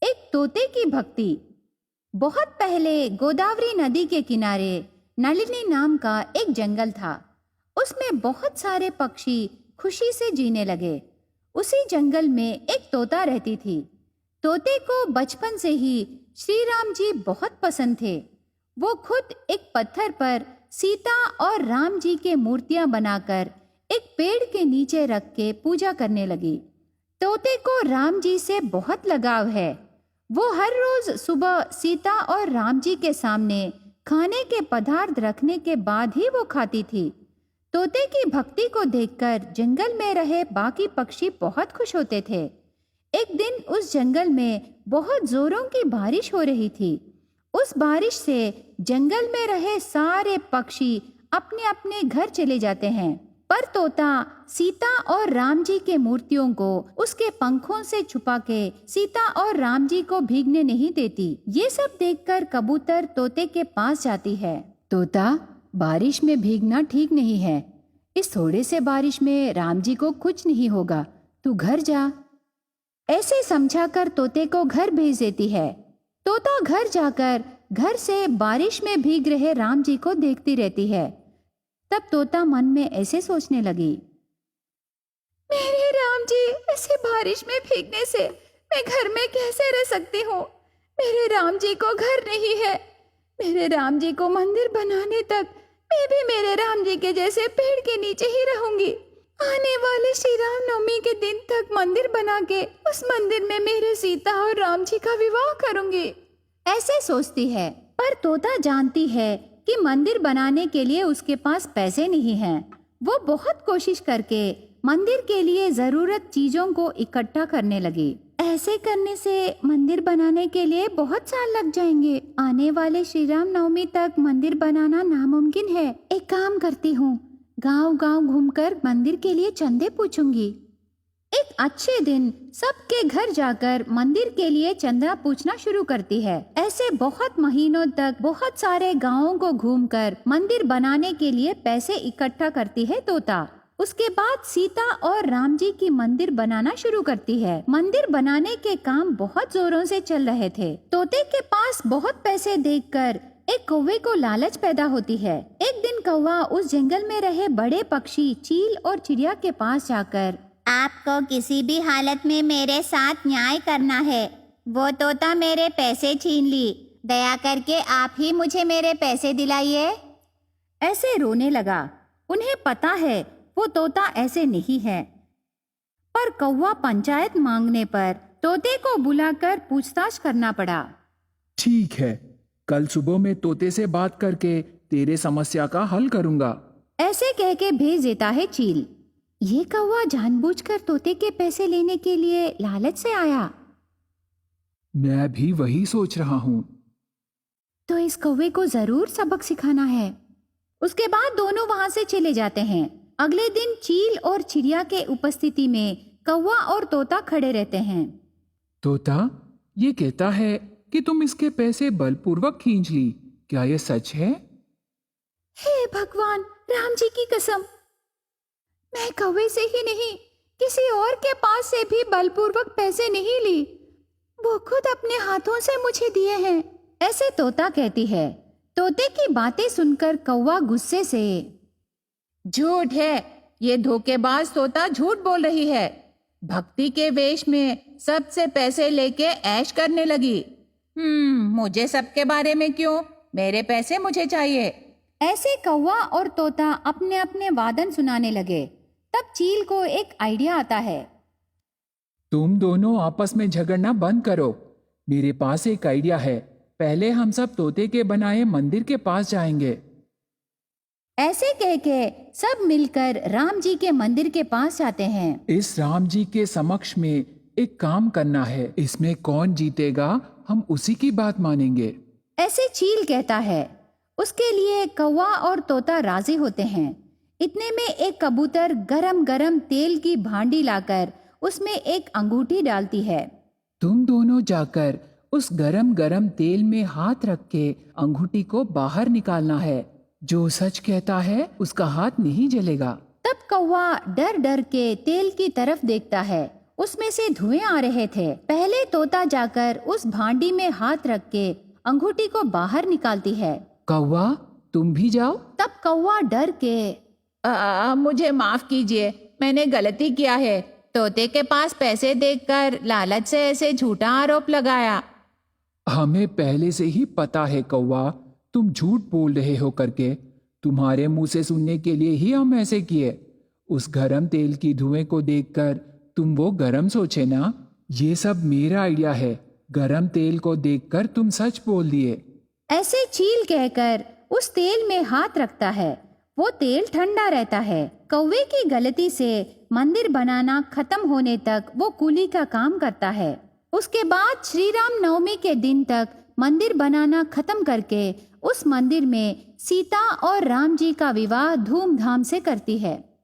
एक तोते की भक्ति। बहुत पहले गोदावरी नदी के किनारे नलिनी नाम का एक जंगल था। उसमें बहुत सारे पक्षी खुशी से जीने लगे। उसी जंगल में एक तोता रहती थी। तोते को बचपन से ही श्री राम जी बहुत पसंद थे। वो खुद एक पत्थर पर सीता और राम जी के मूर्तियां बनाकर एक पेड़ के नीचे रख के पूजा करने लगी। तोते को राम जी से बहुत लगाव है। वो हर रोज सुबह सीता और राम जी के सामने खाने के पदार्थ रखने के बाद ही वो खाती थी। तोते की भक्ति को देखकर जंगल में रहे बाकी पक्षी बहुत खुश होते थे। एक दिन उस जंगल में बहुत जोरों की बारिश हो रही थी। उस बारिश से जंगल में रहे सारे पक्षी अपने अपने घर चले जाते हैं, पर तोता सीता और राम जी के मूर्तियों को उसके पंखों से छुपा के सीता और राम जी को भीगने नहीं देती। ये सब देखकर कबूतर तोते के पास जाती है। तोता, बारिश में भीगना ठीक नहीं है। इस थोड़े से बारिश में राम जी को कुछ नहीं होगा, तू घर जा। ऐसे समझाकर तोते को घर भेज देती है। तोता घर जाकर घर से बारिश में भीग रहे राम जी को देखती रहती है। तब तोता मन में ऐसे सोचने लगी, मेरे राम जी, ऐसे बारिश में भीगने से मैं घर में कैसे रह सकती हूँ। मेरे राम जी को घर नहीं है। मेरे राम जी को मंदिर बनाने तक मैं भी मेरे राम जी के जैसे पेड़ के नीचे ही रहूंगी। आने वाले श्री राम नवमी के दिन तक मंदिर बना के उस मंदिर में मेरे सीता और राम जी का विवाह करूंगी। ऐसे सोचती है, पर तोता जानती है कि मंदिर बनाने के लिए उसके पास पैसे नहीं हैं। वो बहुत कोशिश करके मंदिर के लिए जरूरत चीजों को इकट्ठा करने लगी। ऐसे करने से मंदिर बनाने के लिए बहुत साल लग जाएंगे। आने वाले श्री राम नवमी तक मंदिर बनाना नामुमकिन है। एक काम करती हूँ, गांव-गांव घूमकर मंदिर के लिए चंदे पूछूंगी। एक अच्छे दिन सबके घर जाकर मंदिर के लिए चंदा पूछना शुरू करती है। ऐसे बहुत महीनों तक बहुत सारे गांवों को घूमकर मंदिर बनाने के लिए पैसे इकट्ठा करती है तोता। उसके बाद सीता और राम जी की मंदिर बनाना शुरू करती है। मंदिर बनाने के काम बहुत जोरों से चल रहे थे। तोते के पास बहुत पैसे देखकर एक कौवे को लालच पैदा होती है। एक दिन कौवा उस जंगल में रहे बड़े पक्षी चील और चिड़िया के पास जाकर, आपको किसी भी हालत में मेरे साथ न्याय करना है। वो तोता मेरे पैसे छीन ली, दया करके आप ही मुझे मेरे पैसे दिलाइए। ऐसे रोने लगा। उन्हें पता है वो तोता ऐसे नहीं है, पर कौवा पंचायत मांगने पर तोते को बुलाकर पूछताछ करना पड़ा। ठीक है, कल सुबह मैं तोते से बात करके तेरे समस्या का हल करूंगा। ऐसे कह के भेज देता है चील। ये कौवा जानबूझकर तोते के पैसे लेने के लिए लालच से आया। मैं भी वही सोच रहा हूँ। तो इस कौवे को जरूर सबक सिखाना है। उसके बाद दोनों वहां से चले जाते हैं। अगले दिन चील और चिड़िया के उपस्थिति में कौवा और तोता खड़े रहते हैं। तोता, ये कहता है कि तुम इसके पैसे बलपूर्वक खींच ली, क्या ये सच है? हे भगवान, राम जी की कसम, मैं कौवे से ही नहीं किसी और के पास से भी बलपूर्वक पैसे नहीं ली। वो खुद अपने हाथों से मुझे दिए हैं। ऐसे तोता कहती है। तोते की बातें सुनकर कौवा गुस्से से, झूठ है, ये धोखेबाज तोता झूठ बोल रही है। भक्ति के वेश में सबसे पैसे लेके ऐश करने लगी। मुझे सबके बारे में क्यों, मेरे पैसे मुझे चाहिए। ऐसे कौवा और तोता अपने अपने वादन सुनाने लगे। तब चील को एक आइडिया आता है। तुम दोनों आपस में झगड़ना बंद करो। मेरे पास एक आइडिया है। पहले हम सब तोते के बनाए मंदिर के पास जाएंगे। ऐसे कह के सब मिलकर राम जी के मंदिर के पास जाते हैं। इस राम जी के समक्ष में एक काम करना है। इसमें कौन जीतेगा हम उसी की बात मानेंगे। ऐसे चील कहता है। उसके लिए कौवा और तोता राजी होते हैं। इतने में एक कबूतर गरम गरम तेल की भांडी लाकर उसमें एक अंगूठी डालती है। तुम दोनों जाकर उस गरम गरम तेल में हाथ रख के अंगूठी को बाहर निकालना है। जो सच कहता है उसका हाथ नहीं जलेगा। तब कौवा डर डर के तेल की तरफ देखता है उसमें से धुएं आ रहे थे। पहले तोता जाकर उस भांडी में हाथ रख के अंगूठी को बाहर निकालती है। कौवा, तुम भी जाओ। तब कौवा डर के मुझे माफ कीजिए, मैंने गलती किया है। तोते के पास पैसे देखकर लालच से ऐसे झूठा आरोप लगाया। हमें पहले से ही पता है कौवा, तुम झूठ बोल रहे हो करके। तुम्हारे मुंह से सुनने के लिए ही हम ऐसे किए। उस गरम तेल की धुएं को देखकर तुम वो गरम सोचे ना। ये सब मेरा आइडिया है। गरम तेल को देखकर तुम सच बोल दिए। ऐसे चील कहकर उस तेल में हाथ रखता है। वो तेल ठंडा रहता है। कौवे की गलती से मंदिर बनाना खत्म होने तक वो कूली का काम करता है। उसके बाद श्री राम नवमी के दिन तक मंदिर बनाना खत्म करके उस मंदिर में सीता और राम जी का विवाह धूमधाम से करती है।